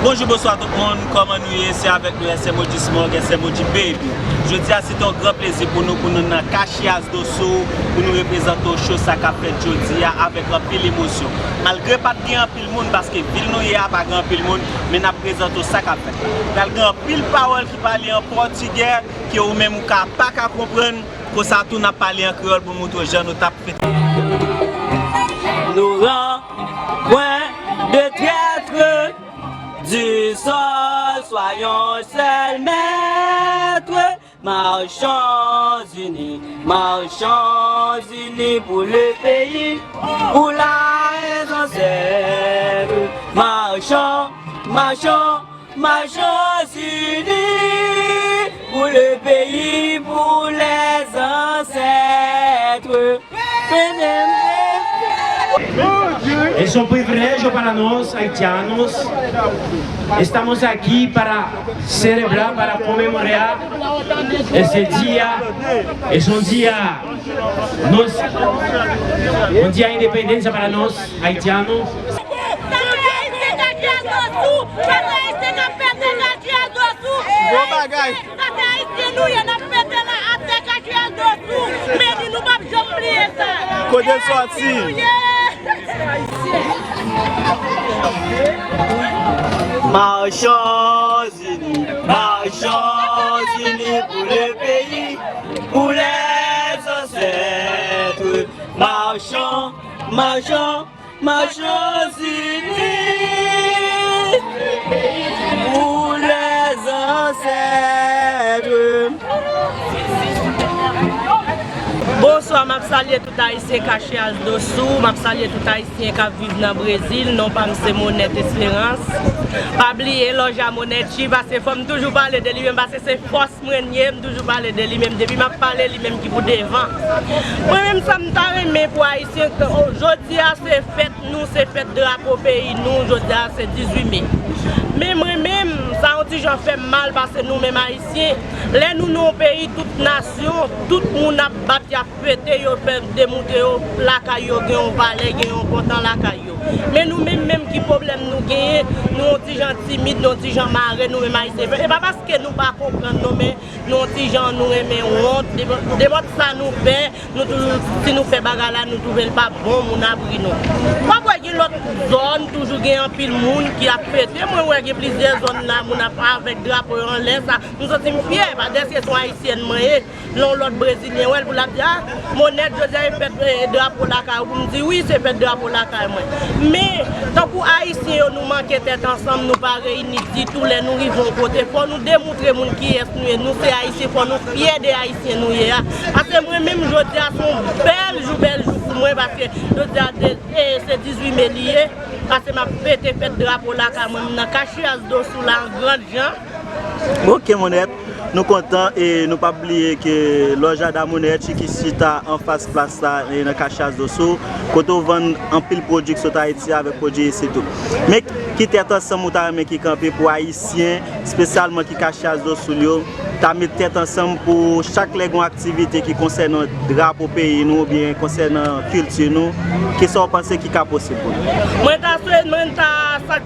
Bonjour, bonsoir tout le monde. Comment nous sommes avec nous, c'est Moji Smog et c'est Moji Baby. Je dis à c'est un grand plaisir pour nous dans Cachias d'Osso, pour nous représenter au show ça qu'a fait jeudi avec un pile émotion. Malgré pas de grand pile monde parce que ville nous y a pas grand pile monde, mais nous présentons ça qu'a fait. Malgré un pile parole qui parle en portugais, qui ou même ou pas qu'à comprendre, que ça tout n'a parlé en créole pour montrer aux gens nous tape fait. Nous rend point de traître du sol, soyons seuls maîtres. Marchons unis pour le pays, pour la raison serve. Marchons unis pour le pays, pour les ancêtres. Es un privilegio para nós haitianos. Estamos aquí para celebrar, para conmemorar esse dia. Es un día de independência para nós haitianos. Marchons unis pour le pays, pour les ancêtres. Marchons unis pour les ancêtres. Bonsoir, je salue tout haïtien Cachias d'Osso, je salue tout haïtien qui vit dans le Brésil, non pas M. Monette Espérance. Pas oublier l'ange à Monette, parce que faut toujours parler de lui-même, parce que c'est force moyenne, toujours parler de lui-même, depuis que je parle de lui-même qui pour devant. Moi-même, ça me tarime pour haïtien, aujourd'hui c'est fête, nous c'est fête de drapeau pays, nous aujourd'hui c'est 18 mai. Mais moi-même, ça j'en fais mal parce que nous-mêmes haïtiens, les nous nos pays, toute nation, tout le monde a battu à fêter, a fait démonter la caillou, un valet, un portant la caillou. Mais nous-mêmes, même qui problème nous gagnons, nous sommes gens timides, nous sommes gens marrés, nous-mêmes haïtiens. Et pas parce que nous ne comprenons pas, mais nous sommes gens nous aimons honte, de ça nous fait, si nous faisons bagarre là, nous ne trouvons pas bon, nous abri nous. Moi, je vois l'autre zone, toujours un pile monde qui a fêté, moi, je vois plusieurs zones là, avec drapeau en l'air, nous sommes fiers, parce que sont haïtiennes, l'autre brésilien, pour la dire, Monette, je dis, fait drapeau là, vous me dites, oui, c'est fait drapeau là, mais tant que haïtiens nous manquons tête ensemble, nous pas réunis, tous les nous vivons côté, faut nous démontrer qui est nous, c'est haïtiens, faut nous fiers des haïtiens, nous, parce que moi-même, je dis, c'est un bel jour pour moi, parce que je dis, c'est 18 mai lié, parce que ma fête drapeau là, quand même, dans Cachias d'Osso là, en grande gens. Ok, Monette, nous sommes contents et nous ne pas oublier que l'Oja d'Amonette qui est en face place là, dans Cachias d'Osso, quand on vend un pile produit sur Haïti avec produit et c'est tout. Mais qui est ensemble, qui campé pour Haïtiens, spécialement qui Cachias d'Osso, tu as mis tête ensemble pour chaque activité qui concerne le drapeau pays nous ou bien concerne la culture nous, qui sont pensés qui est possible pour nous. Moi, je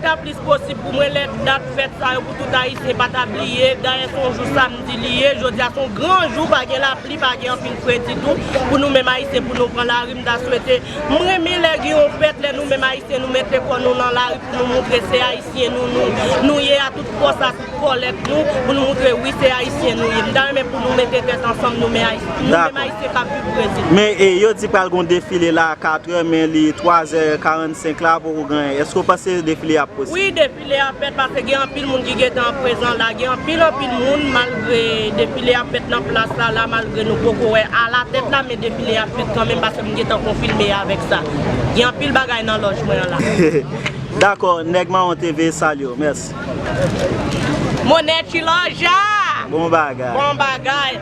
ça plus possible pour moi les dates fêtes ça pour tout haïtien pas oublier d'ailleurs son jour samedi lié jeudi à son grand jour pas la pluie pas en fin crédit tout pour nous même haïtiens pour nous prendre la rime d'a souhaiter moi les qui ont fait les nous même haïtiens nous mettre quoi nous dans la rue pour nous montrer c'est haïtien nous y à toute force à toute collecte nous pour nous montrer oui c'est haïtien nous mais pour nous mettre tête ensemble nous même haïtiens cap du Brésil. Mais yo dit pas gon défilé là 4h mais les 3h45 là pour gagner. Est-ce que vous pensez défilé à possible? Oui, défilé à fait parce qu'il y a un pile monde qui est en présent là, il y a un pile monde malgré défilé à fait dans place là malgré nous beaucoup à la tête là mais défilé à fait quand même parce que nous sommes filmé avec ça. Il y a un pile bagaille dans logement là. D'accord, Negma TV salut, merci. Monette Chiloja. Bon bagaille. Bon bagaille.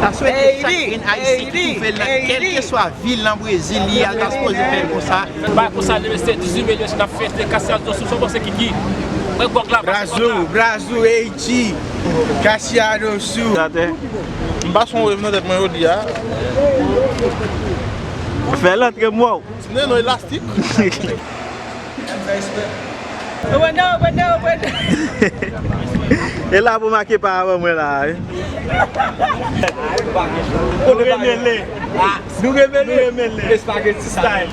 Ta souhaité chacun haïtien qui fait quelle que soit ville en Brésil, il y a supposé faire comme ça. Bah pour ça le 18 millions c'est fait Cachias d'Osso sur c'est qui. Brazil, Haïti, Cachias d'Osso. M'pas son revenant de moi aujourd'hui. Fais l'entrée moi. Non, élastique. Et là, vous marquez pas avant moi là. Nous remêler. Nous remêler. Spaghetti style.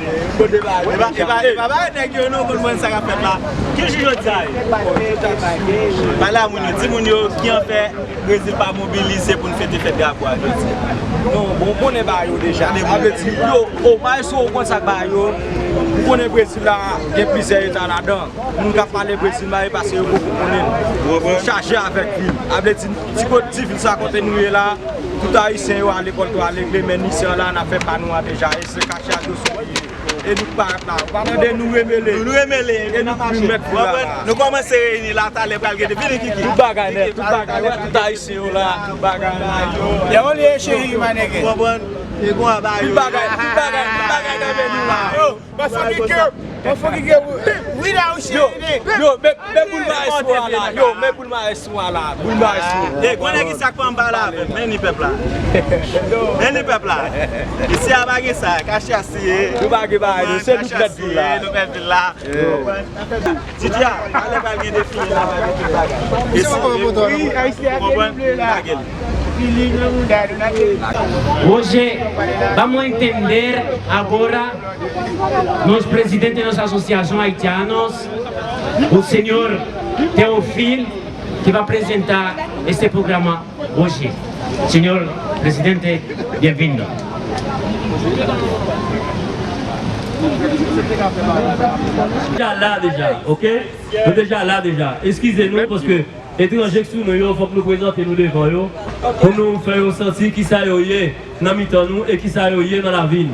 Qui joue ça? Là, mon Dieu, qui en fait Brésil pas mobilisé pour nous faire des fêtes de bois. Non, bon, on est déjà. Avec au moins, si on compte ça, on est Brésil là, il y a plusieurs États là-dedans. Nous avons parlé Brésil parce que nous chargé avec lui. Avec si côté ville ça côté nous là, tout haïtien à l'école à l'église, mais ici là, on a fait pas nous déjà. Et c'est caché à nous. Et nous partons là. Pendant de nous remêler. Nous remêler. Et nous mettre là. Nous commençons à réunir là, t'as les balgues de ville qui. Tout bagaille, tout haïtien là, tout bagaille là. Et on est chéri manégué. Et quoi bagaille. Tout bagaille avec nous là. Yo, on faut que oui là aussi. Yo, mais boulevard là. Yo, mais boulevard là. Boulevard. Et qu'on est qui ça prend pas là, mais ni peuple là. Mais ni peuple là. Ici à baguer ça, caché assis. Tout bagaille c'est nous peuple là. Nous peuple là. Titia, allez baguer des filles là. Ici oui, haïtien. Hoje vamos entender agora nosso presidente de nossa associação haitianos, o senhor Teofil, que vai apresentar este programa hoje. Senhor presidente, bem-vindo. Déjà là déjà, ok? Nous déjà là déjà. Excusez-nous parce que étrangers qui sont nous, il faut que nous présentons nous devant eux pour nous faire sentir qui ça y dans nous et qui ça y dans la ville.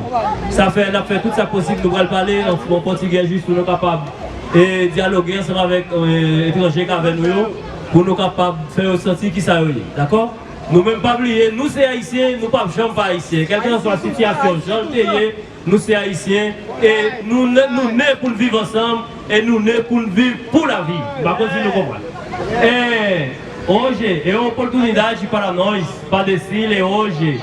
Ça fait, on a fait tout ça possible, nous allons parler en portugais juste pour nous capables et dialoguer ensemble avec les étrangers qui avec nous pour nous capables de faire sentir qui ça y d'accord? Nous même pas oublier, nous c'est haïtiens, nous pas jamais pas haïtiens. Quelle que soit la situation, nous c'est haïtiens et nous nés pour vivre ensemble et nous nés pour vivre pour la vie. Par contre, nous comprenons. Hoje é uma oportunidade para nós, para dizer hoje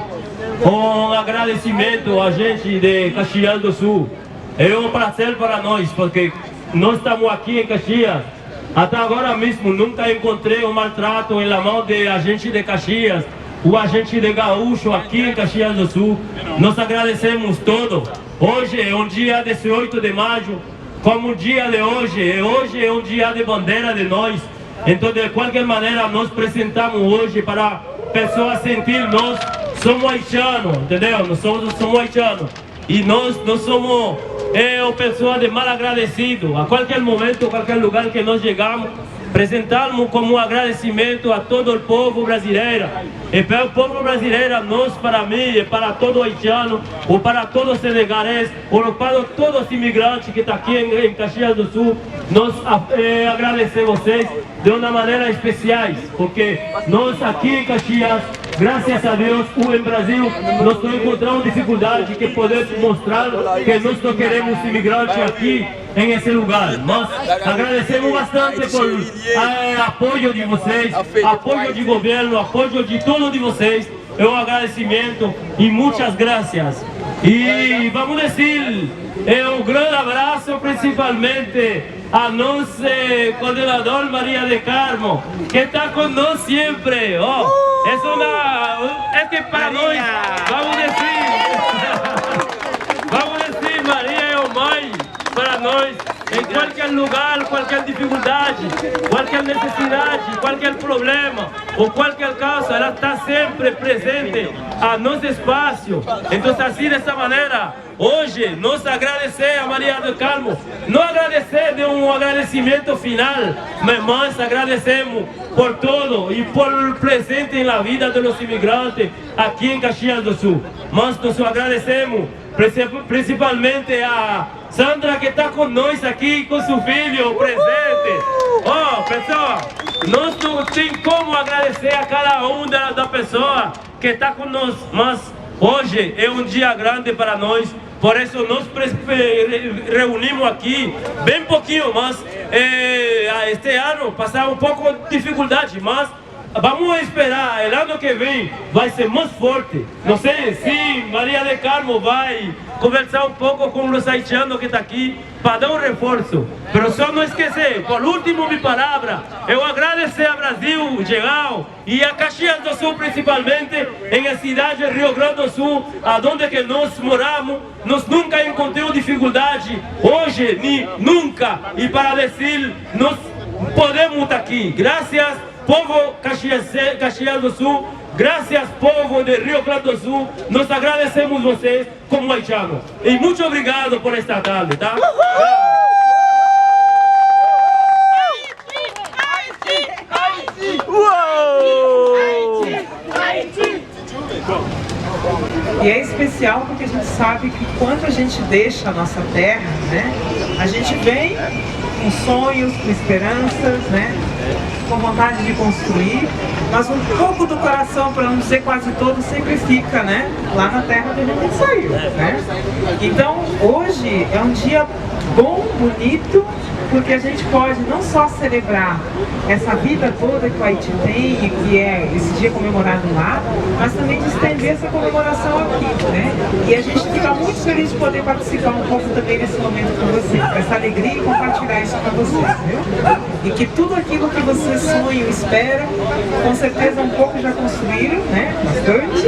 um agradecimento a gente de Caxias do Sul. É um prazer para nós, porque nós estamos aqui em Caxias. Até agora mesmo nunca encontrei um maltrato na mão de agente de Caxias, o agente de Gaúcho aqui em Caxias do Sul. Nós agradecemos todos. Hoje é um dia 18 de maio, como o dia de hoje é um dia de bandeira de nós. Então, de qualquer maneira, nós apresentamos hoje para pessoas sentir nós somos haitianos, entendeu? Nós somos haitianos. E nós não somos pessoas de mal agradecido. A qualquer momento, a qualquer lugar que nós chegamos, apresentamos como um agradecimento a todo o povo brasileiro. E para o povo brasileiro, nós, para mim, e para todo haitiano, ou para todos os senegalês, ou para todos os imigrantes que estão aqui em Caxias do Sul, nós agradecemos vocês de uma maneira especial, porque nós aqui em Caxias, graças a Deus, em Brasil, nós estamos encontrando dificuldade que podemos mostrar que nós não queremos imigrantes aqui em esse lugar. Nós agradecemos bastante por apoio de vocês, apoio de governo, apoio de todos de vocês. É um agradecimento e muitas graças. E vamos dizer, um grande abraço principalmente a nosso coordenador Maria de Carmo, que está conosco sempre. Oh, é que para nós, vamos dizer, Maria é a mãe para nós. Em qualquer lugar, qualquer dificuldade, qualquer necessidade, qualquer problema ou qualquer causa, ela está sempre presente a nosso espaço. Então, assim, dessa maneira, hoje, nós agradecemos a Maria do Carmo, não agradecer de um agradecimento final, mas agradecemos por tudo e por presente na vida dos imigrantes aqui em Caxias do Sul. Mas nós agradecemos principalmente a Sandra, que está conosco aqui com seu filho presente. Oh, pessoal, nós não temos como agradecer a cada uma da pessoa que está conosco, mas hoje é um dia grande para nós. Por isso nós reunimos aqui bem pouquinho, mas este ano passamos um pouco de dificuldade, mas vamos esperar, o ano que vem vai ser mais forte. Não sei se Maria de Carmo vai conversar um pouco com os haitianos que estão aqui para dar um reforço. Mas só não esquecer, por último, minha palavra, eu agradecer a Brasil Geral e a Caxias do Sul, principalmente, em a cidade de Rio Grande do Sul, onde que nós moramos. Nós nunca encontramos dificuldade, hoje, nem nunca. E para dizer, nós podemos estar aqui. Graças, povo Caxias do Sul, graças, povo de Rio Grande do Sul, nós agradecemos vocês como haitianos. E muito obrigado por esta tarde, tá? E é especial porque a gente sabe que quando a gente deixa a nossa terra, né, a gente vem com sonhos, com esperanças, né, com vontade de construir, mas um pouco do coração, para não dizer quase todo, sempre fica, né, lá na terra onde a gente saiu, né? Então, hoje é um dia bom, bonito, porque a gente pode não só celebrar essa vida toda que o Haiti tem e que é esse dia comemorado lá, mas também de estender essa comemoração aqui, né? E a gente fica muito feliz de poder participar um pouco também desse momento com vocês, essa alegria e compartilhar isso com vocês, viu? E que tudo aquilo que vocês sonham e esperam, com certeza um pouco já construíram, né? Bastante.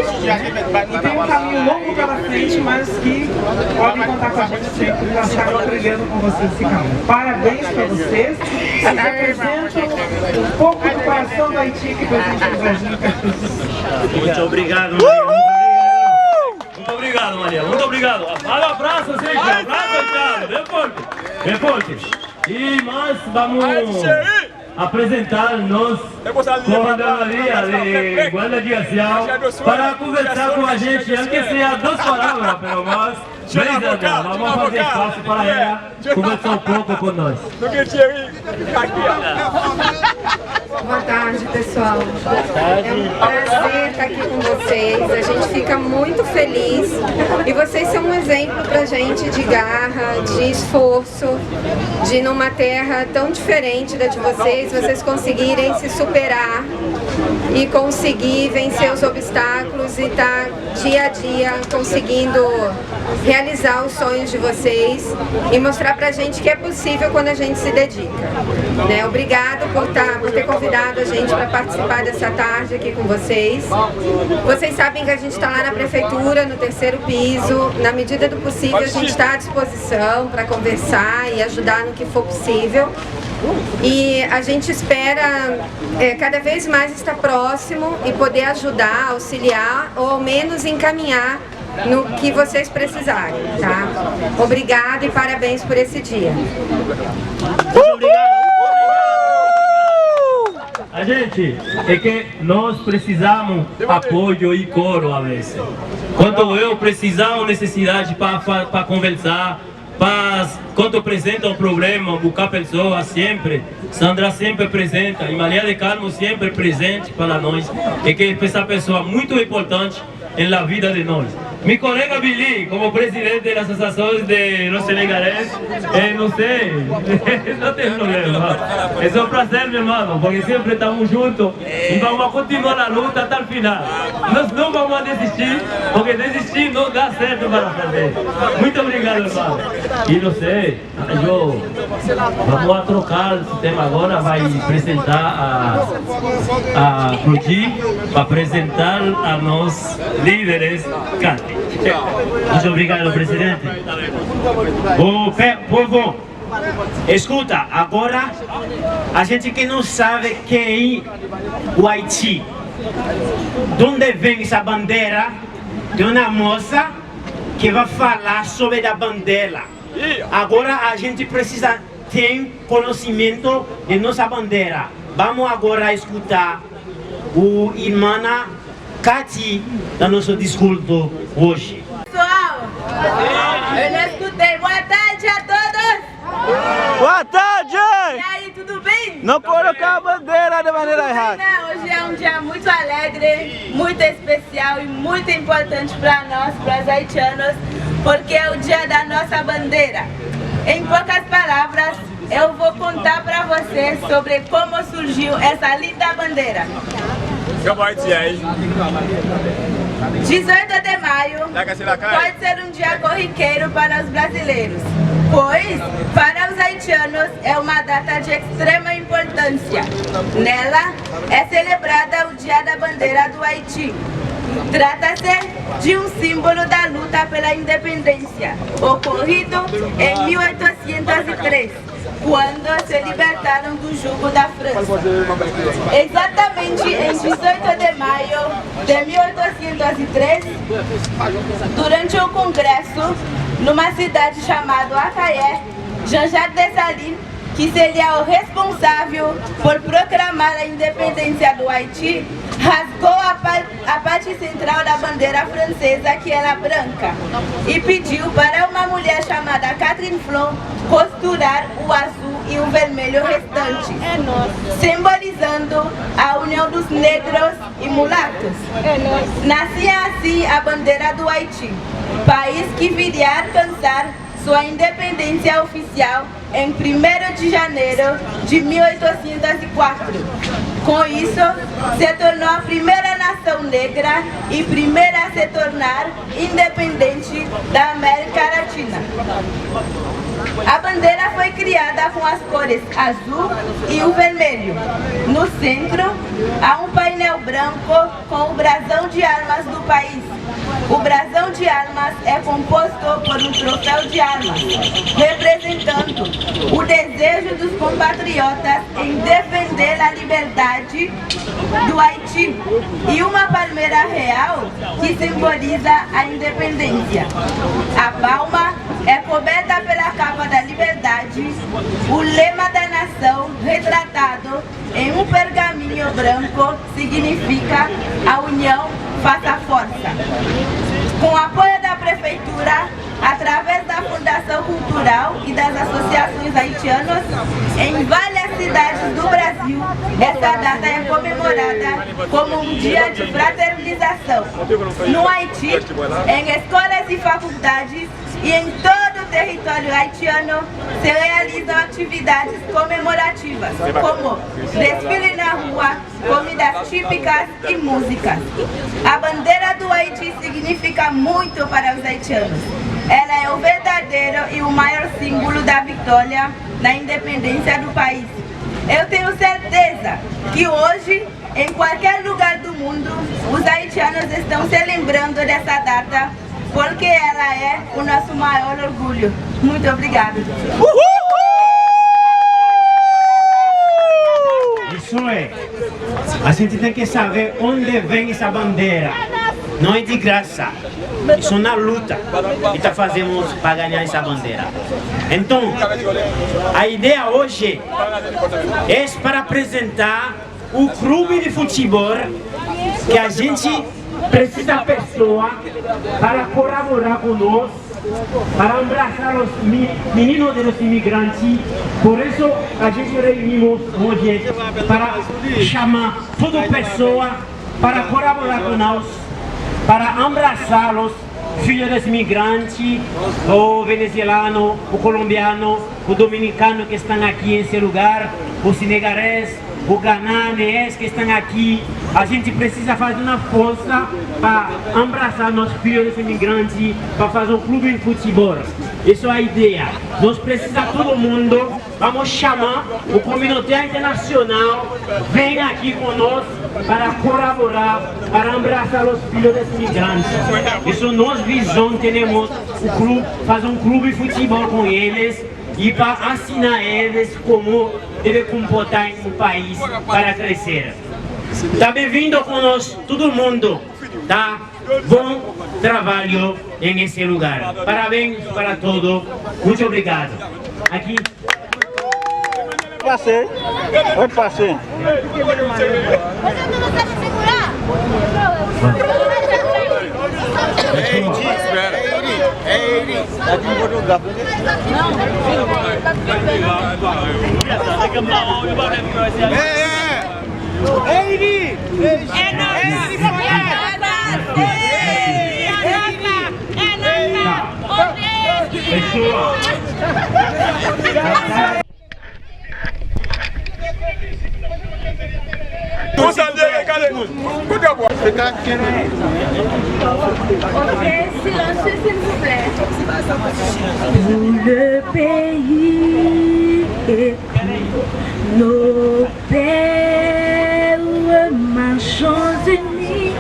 E tem um caminho longo pela frente, mas que podem contar com a gente sempre para estar trilhando com vocês esse caminho. Parabéns para vocês, vocês representam um pouco do coração do Haiti que presente no Brasil. Muito obrigado, Maria. Muito obrigado, Maria. Muito obrigado. Abraço, gente. Abraço, Thiago. Bem forte. Bem forte. E nós vamos apresentar nós com a Maria de Guarda de Acial para conversar com a gente, aunque seja 2 palavras, pelo menos. Vamos fazer fácil para ela conversar um pouco com nós. Boa tarde, pessoal. É um prazer estar aqui com vocês. A gente fica muito feliz. E vocês são um exemplo pra gente de garra, de esforço, de numa terra tão diferente da de vocês conseguirem se superar e conseguir vencer os obstáculos e estar dia a dia conseguindo realizar os sonhos de vocês e mostrar pra gente que é possível quando a gente se dedica. Né? Obrigado por ter convidado a gente para participar dessa tarde aqui com vocês. Vocês sabem que a gente está lá na prefeitura, no 3º piso. Na medida do possível, a gente está à disposição para conversar e ajudar no que for possível. E a gente espera cada vez mais estar próximo e poder ajudar, auxiliar ou ao menos encaminhar no que vocês precisarem, tá? Obrigado e parabéns por esse dia. Muito obrigado. A gente, é que nós precisamos apoio e coro a vezes. Quando eu precisar necessidade para conversar, quando apresenta um problema, buscar pessoas sempre, Sandra sempre apresenta e Maria de Carmo sempre presente para nós. É que essa pessoa muito importante na vida de nós. Mi colega Billy, como presidente da Associação de los Senegaleses, não sei, não tem problema. É um prazer, meu irmão, porque sempre estamos juntos e vamos continuar a luta até o final. Nós não vamos desistir, porque desistir não dá certo para fazer. Muito obrigado, irmão. E não sei, vamos trocar o tema agora, vai apresentar a Prodi, para apresentar a nós líderes Cati. Muito obrigado, presidente. O povo, escuta, agora a gente que não sabe quem é o Haiti, de onde vem essa bandeira, tem uma moça que vai falar sobre a bandeira. Agora a gente precisa ter conhecimento de nossa bandeira. Vamos agora escutar o irmã Cati do nosso discurso hoje. Pessoal, eu não escutei. Boa tarde a todos! Boa tarde! E aí, tudo bem? Não colocar a bandeira de maneira errada. Hoje é um dia muito alegre, muito especial e muito importante para nós, para os haitianos, porque é o dia da nossa bandeira. Em poucas palavras, eu vou contar para vocês sobre como surgiu essa linda bandeira. 18 de maio pode ser um dia corriqueiro para os brasileiros, pois para os haitianos é uma data de extrema importância. Nela é celebrada o Dia da Bandeira do Haiti. Trata-se de um símbolo da luta pela independência, ocorrido em 1803, quando se libertaram do jugo da França. Exatamente em 18 de maio de 1803, durante um congresso numa cidade chamada Acayé, Jean-Jacques Dessalines, que seria o responsável por proclamar a independência do Haiti, rasgou a parte central da bandeira francesa, que era branca, e pediu para uma mulher chamada Catherine Flon costurar o azul e o vermelho restante, simbolizando a união dos negros e mulatos. Nascia assim a bandeira do Haiti, país que viria a alcançar sua independência oficial em 1º de janeiro de 1804. Com isso, se tornou a primeira nação negra e primeira a se tornar independente da América Latina. A bandeira foi criada com as cores azul e o vermelho. No centro, há um painel branco com o brasão de armas do país. O brasão de armas é composto por um troféu de armas, representando o desejo dos compatriotas em defender a liberdade do Haiti, e uma palmeira real que simboliza a independência. A palma é coberta pela capa da liberdade, o lema da nação, retratado em um pergaminho branco, significa a união faça força. Com o apoio da Prefeitura, através da Fundação Cultural e das associações haitianas, em várias cidades do Brasil, essa data é comemorada como um dia de fraternização. No Haiti, em escolas e faculdades e em todo o território haitiano, se realizam atividades comemorativas, como desfile na rua, comidas típicas e músicas. A bandeira do Haiti significa muito para os haitianos. Ela é o verdadeiro e o maior símbolo da vitória na independência do país. Eu tenho certeza que hoje, em qualquer lugar do mundo, os haitianos estão se lembrando dessa data, porque ela é o nosso maior orgulho. Muito obrigada. Isso é. A gente tem que saber onde vem essa bandeira. Não é de graça. Isso é na luta que fazemos para ganhar essa bandeira. Então, a ideia hoje é para apresentar o clube de futebol que a gente precisa de pessoas para colaborar conosco, para abraçar os meninos dos imigrantes. Por isso, a gente reunimos hoje para chamar toda pessoa para colaborar conosco, para abraçar os filhos dos imigrantes, o venezuelano, o colombiano, o dominicano que estão aqui nesse lugar, o senegalês, o gananês que estão aqui. A gente precisa fazer uma força para abraçar nossos filhos dos imigrantes, para fazer um clube de futebol. Essa é a ideia. Nós precisamos todo mundo, vamos chamar o comunidade internacional, vem aqui conosco para colaborar, para abraçar os filhos dos imigrantes. Essa é a nossa visão, temos o clube, fazer um clube de futebol com eles e para ensinar eles como deve comportar em um país para crescer. Está bem-vindo conosco, todo mundo. Tá? Bom trabalho em esse lugar. Parabéns para todos. Muito obrigado. Aqui. Passei. Oi, passei. silence s'il vous plaît. Le pays et nos pères, marchons unis,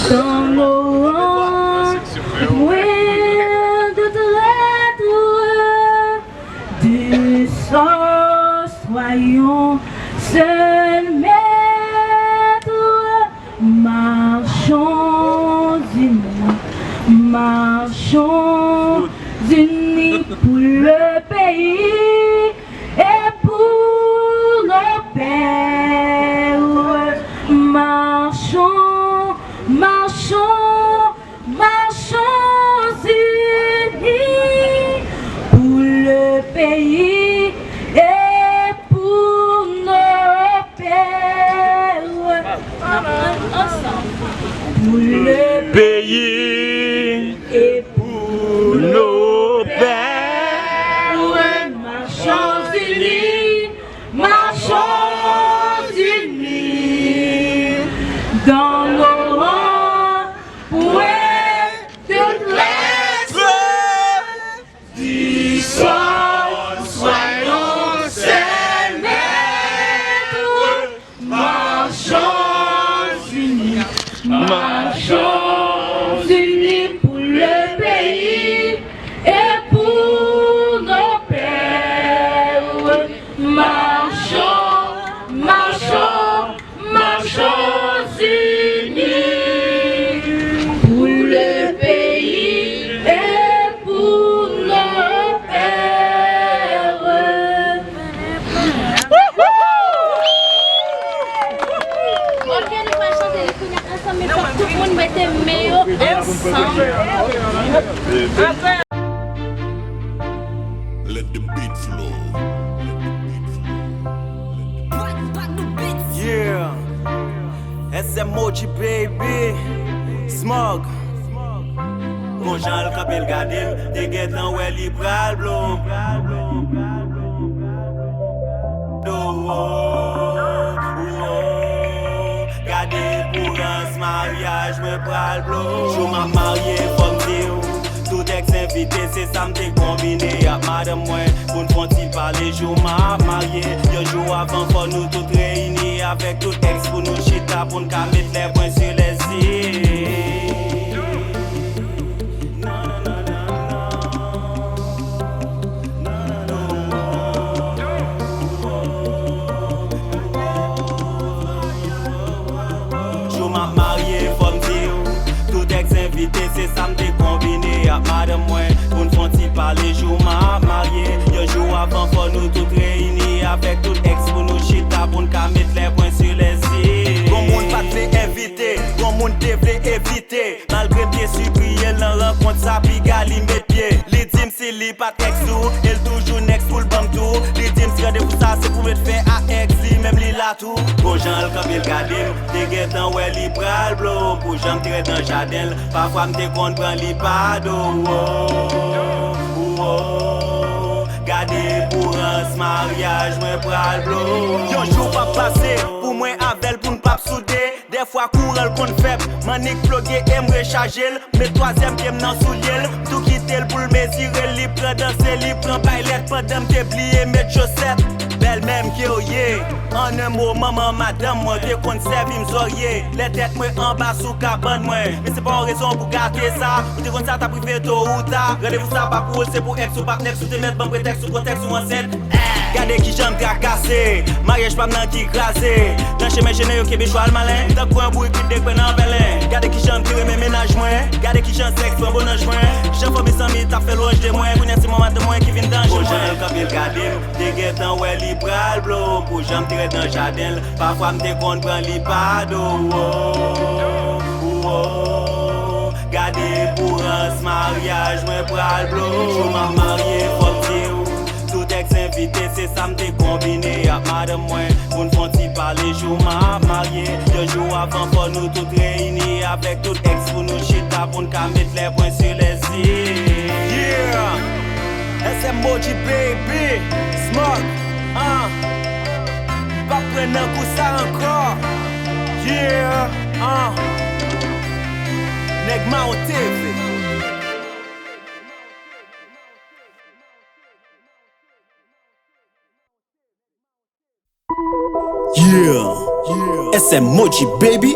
dans nos rangs, loin de traître du sang, soyons seuls maîtres, marchons unis pour le pays et pour nos pères. Marchons unis pour le pays et pour nos pères. Pour le pays et pour nos pères. Marchons unis dans nos rangs, point de traître du sang, soyons seuls maîtres. Marchons unis pour le pays et pour nos pères. Marchons unis pour le pays et pour nos pères. Ok, nous allons chanter les cognacs ensemble, mais faut que tout le monde mette les meilleurs ensemble. Let the beat flow. Yeah, SMOG baby, Smog. Bon Jean le capel gade, te get an wè li pral blow. Gade pour un mariage, me pral blow. Jou m'a marié, fòm di ou. Tout ex invité, c'est ça m'te combiné. Y'a madame moi, pour n'font-il parler, jou m'a marié. Yo jour avant, faut nous tout réunis. Avec tout ex pour nous chita, pour nous mettre les points sur les i. Jou m'a marié, faut m'dire. Tout ex invité, c'est ça m'te combiné. Y'a madame moi, pour n'font-il parler, jou m'a marié. Yo jour avant, faut nous tout réunis. Avec tout ex pour nous chita, pour nous mettre les points sur les i. Bon monde pas te invité, bon monde te vle éviter. Malgré bien surpris, elle en rencontre sa pigali met pied. Les dim si li pas ex ou, elle toujours next pour le bam tout. Les dim si rendez-vous ça, c'est pour mettre fin à ex li, même li la tout. Bon Jean le capel gade, te get an wè li pral blow. Pour j'en tirer dans jardin, parfois m'te kon pran li pado. Gade pour un mariage, moi pral blow. Yon jour pas passé, pour moi avec pour n'pas souder. Des fois courant le compte faible, manique plugué et me recharger. Mais troisième qui m'en soulier, tout quitter le pour le mesurer. Li prend danser, li prend bailette, pendant m'te plier mettre chaussettes. Belle même qui oye, en un mot maman madame moi te conserve m'zorier. Les têtes moi en bas sous cabane moi. Mais c'est pas une raison pour gâter ça. Ou te comme ça t'as privé tôt ou tard. Rendez-vous ça pas pour c'est pour ex ou partenaire. Sous te mettre bon prétexte ou contexte ou enceinte. Gardez qui j'aime tracassé, mariage pas m'nan qui crasé. Dans chemin généraux qui béchois le malin. Dans coin bouille qui décoin en belin. Gardez qui j'aime tirer mes ménages moins. Gardez qui j'aime sexe pour bon âge moins. J'aime pas mes amis t'as fait l'ouange de moi. Vous n'êtes pas de moi qui vient danger. Bon j'aime quand il garde, te get an wè li pral blow. Pour j'aime tirer dans jardin. Parfois m'te kon pran li pado. Gardez pour un mariage, moi pral blow. Je m'a marié, faut dire. Tout ex invité, c'est ça m'te combiné. Y'a madame moi, pour n'font-il parler, je m'a marié. Deux jours avant, faut nous tout réunis. Avec tout ex pour nous chita, pour nous mettre les points sur les i. Yeah, SMOG baby, Smog. Pas prendre un coup ça encore. Yeah, Nèg Mao TV. Yeah, SM Moji baby.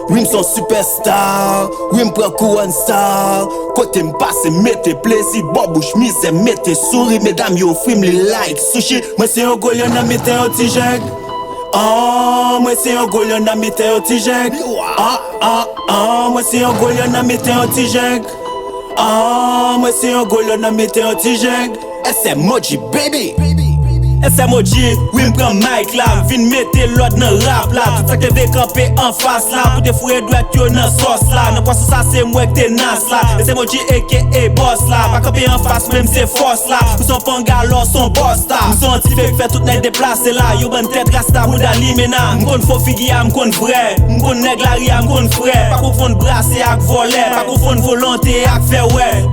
Oui, m'son superstar. Oui, m'prend couronne star. Côté m'passe, mettez plaisir. Bobouche mise, mettez souris. Mesdames, yo, film les like. Sushi, moi c'est un golion à mettre un petit jug. Moi c'est un golion à mettre un petit jug. Moi c'est un golion à mettre un petit jug. Moi c'est un golion à mettre un petit jug. SM Moji baby. SM Moji, oui m'prend mic là, vin mette l'autre dans rap là. Tout ça que t'es campé en face là, pour te fouiller droit yo dans sauce là. Dans quoi ça c'est moi que t'es nas là. SM Moji aka boss là, pas campé en face même c'est force là. Nous sommes panga alors son boss là. Nous sommes anti fait tout net déplacé là. Yo bonne tête rasta ou d'alimena. M'konn faux figia, m'konn vrai. M'konn nèg la ria, m'konn frère. Pas confondre brasser avec voler, pas confondre volonté avec faire ouais.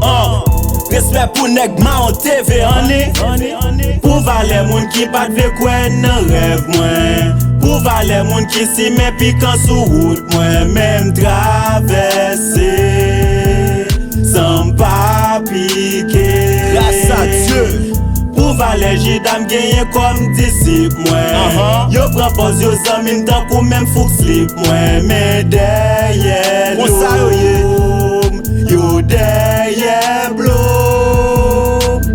Respect pour nèg Mao TV, pour valer moun qui pas de quoi nan rêve moi. Pour valer moun qui si met piquant sous route moi. Même traverser sans pas piquer. Grâce à Dieu. Pour valer j'dam gagné comme disciple moi. Yo propose yo zami m'tan pour même fou slip moi. Mais derrière yo derrière blow.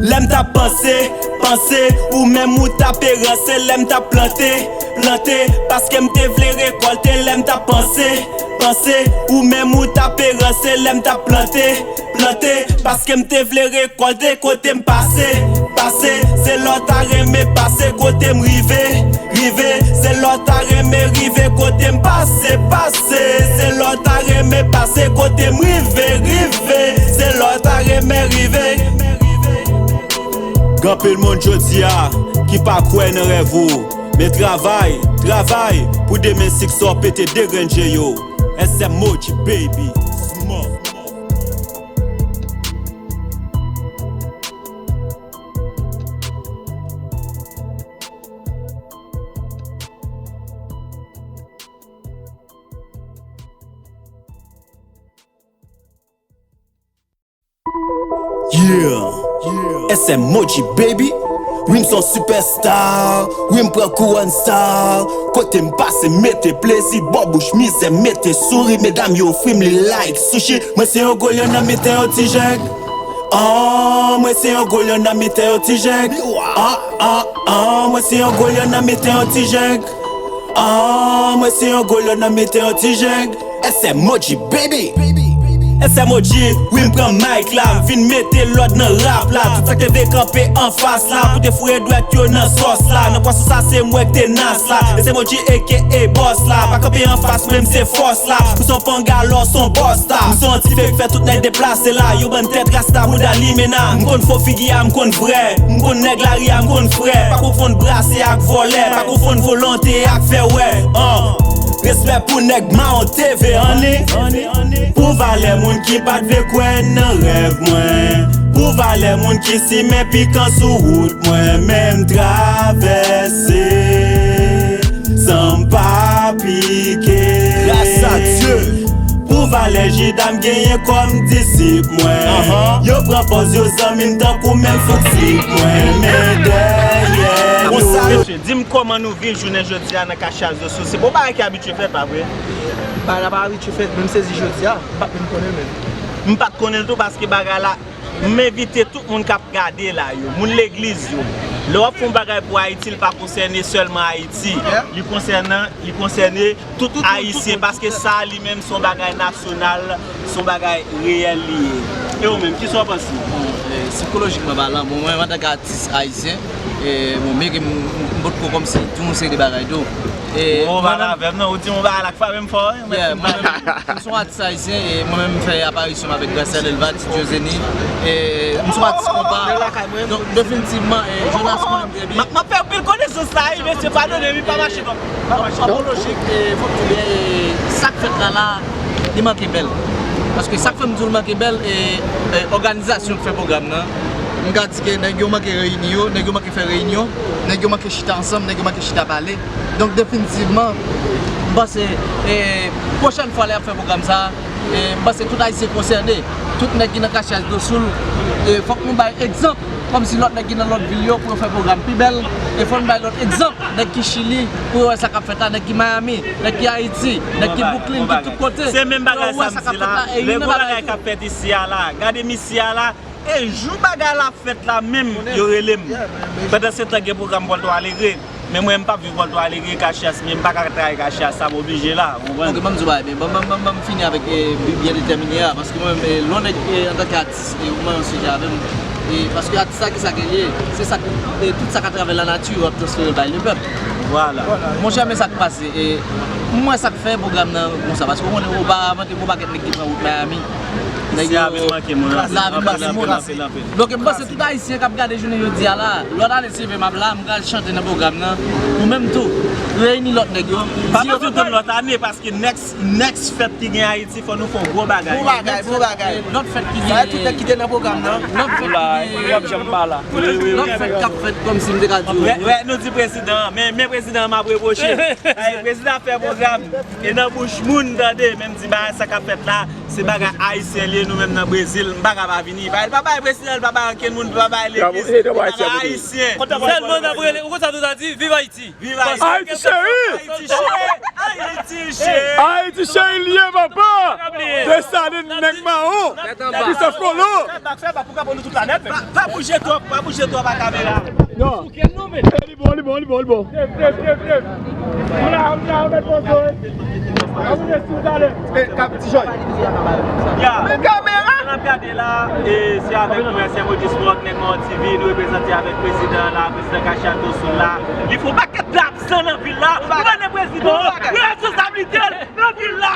L'aime t'a pensé, ou même ou t'a pérancé. L'aime t'a planté, parce que m'te vle récolter. L'aime t'a pensé, ou même ou t'a pérancé. L'aime t'a planté, parce que m'te vle récolter. Côté m'passé, c'est l'autre à remé passé. Côté m'rivé, c'est l'autre à remé rivé. Côté m'passé, c'est l'autre à remé passé. Côté m'rivé, c'est l'autre à remé rivé. Grand peu le monde jodi a qui pas croire dans rêve ou mais travail pour demain six sort péter déranger yo. SM Moji baby. SM Moji baby. Oui, m'son superstar. Oui, m'prend couronne star. Côté m'passe, mettez plaisir. Bobouche mise, mettez souris. Mesdames, yo, film les like. Sushi, moi c'est un golion à mettre un petit jug. Moi c'est un golion à mettre un petit jug. Moi c'est un golion à mettre un petit jug. Moi c'est un golion à mettre un petit jug. SM Moji baby. SM Moji, oui m'prend mic là, vin mette l'autre dans rap là. Tout ça que t'es campé en face là, pour te fouiller droit yo dans sauce là. Dans quoi ça c'est moi que t'es nas là. SM Moji aka boss là, pas campé en face même c'est force là. Nous sommes panga alors son boss là. Nous sommes anti fait tout net déplacé là. Yo bonne tête rasta ou d'alimena. M'konn faux figia, m'konn vrai. M'konn nèg la ria, m'konn frère. Pas confondre brasser avec voler, pas confondre volonté avec faire ouais. Respect pour nèg Mao TV, pour valer moun qui pas de quoi nan rêve moi. Pour valer moun qui si met piquant sous route moi. Même traverser sans pas piquer. Grâce à Dieu. Pour valer j'dam gagné comme disciple moi. Yo propose yo zami m'tan pour même fou slip moi. Mais derrière monsieur, dis-moi comment nous vivons journée jeudi à Cachasse de Sous. C'est bon pas qui habitué fait pas vrai. Pas habitué fait même saisi jeudi pas me connaître même. Pas connaître tout parce que bagarre là m'inviter tout le monde qui a regardé là yo, moun l'église yo. L'offre font bagay pour Haïti, il pas concerner seulement Haïti. Il concerne tout Haïtien parce que ça lui-même son bagay national, son bagay réel lié. Et vous même qui sont pensés? Psychologiquement parlant, moi en tant qu'artiste haïtien, mon mec me comme si tout le monde sait des bagailles d'eau. On va là avec nous, on va à la fois même fort. Je suis artiste haïtien et moi-même je fais apparition avec Gracel Elvat, Diozeni. Et je suis artiste combat. Donc définitivement, Jonas connaît bien. Je fais pile connaissance ça, mais c'est pas donné, pas marcher comme. Pas logique, il faut que ça fait là, il manque belle. Parce que ça fait me manque belle et organisation qui fait programme là. je dis que nous avons réunion, nous avons fait réunion, nous avons chita ensemble, nous avons chita parler. Donc définitivement, parce que prochaine fois, on va faire un programme ça, parce que tout Haïtien concerné, tout le monde qui est dans le cachage de Soul, il faut que nous ayons un exemple, comme si l'autre qui est dans l'autre ville pour faire un programme plus belle. Il faut que nous ayons l'autre exemple, qui Chili, pour faire ça qui Miami, qui Haïti, qui Brooklyn, de tous côtés. C'est même bagage ça là. Les bagages qui fait ici là, regardez ici là. Et jou bagay la fête là même, yo relem. Pendant ce temps que programme Volto Alegre, mais moi même pas vu Volto Alegre Cachias, même pas travailler Cachias, ça m'oblige là. Donc même je vais finir avec bien déterminé parce que moi l'on est en tant qu'artiste et moi aussi avec parce que ça qui ça gagné, c'est ça tout ça qui travers la nature a transféré par le peuple. Voilà. Mon cher mais ça qui passe et moi ça fait programme comme ça parce que on est pas qui prend route Miami. Donc, je pense que tout Haïtien qui a regardé les journées aujourd'hui, l'autre année, si je vais chanter dans le programme, ou même tout, réunir l'autre nègre. Pas besoin de l'autre année parce que next fête qui est en Haïti, il faut nous faire gros bagages. Gros bagages. L'autre fête qui est tout est quitté dans le programme. L'autre fête qui a fait comme si nous étions dit. Oui, nous disons président, mais le président m'a reproché. Le président fait un programme et dans la bouche, moun dande, même si ça qu'a fait là, c'est bagage haïtien nous-mêmes dans le Brésil, nous ne pouvons pas venir. Papa est président, papa est monde, papa est l'église. Haïtien. Pourquoi ça nous a dit vive Haïti? Vive Haïti. Haïti chéri! Haïti chéri! Haïti chéri lié papa! De ça, de Negmao! Qui se follow! Pourquoi pour nous toute la net? Pas bouger toi, la caméra. Non. Bon. On a regardé là, et c'est avec nous, c'est Moji Sport, Negmao TV, nous représentons avec le président là, le président Cachias do Sul là. Il ne faut pas qu'il y ait d'absent dans la ville là. Nous sommes les présidents, nous responsabilité dans la ville là.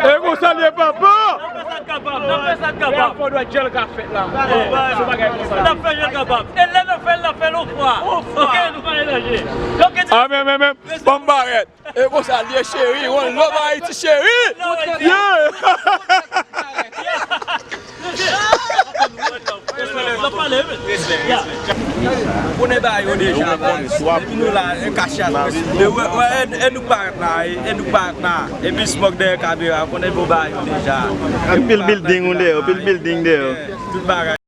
Et vous saluez papa! On doit être le café là. On fait le capable. Et là, on fait l'eau froid. Ok, nous pas énergie. Ah, mais, bon barrette. Et vous saluez chéri, on love Haïti chéri! Yeah! On est d'ailleurs déjà, nous là, un cachet. Et nous partons là, et puis smoke de caméra, on est déjà. Pile building,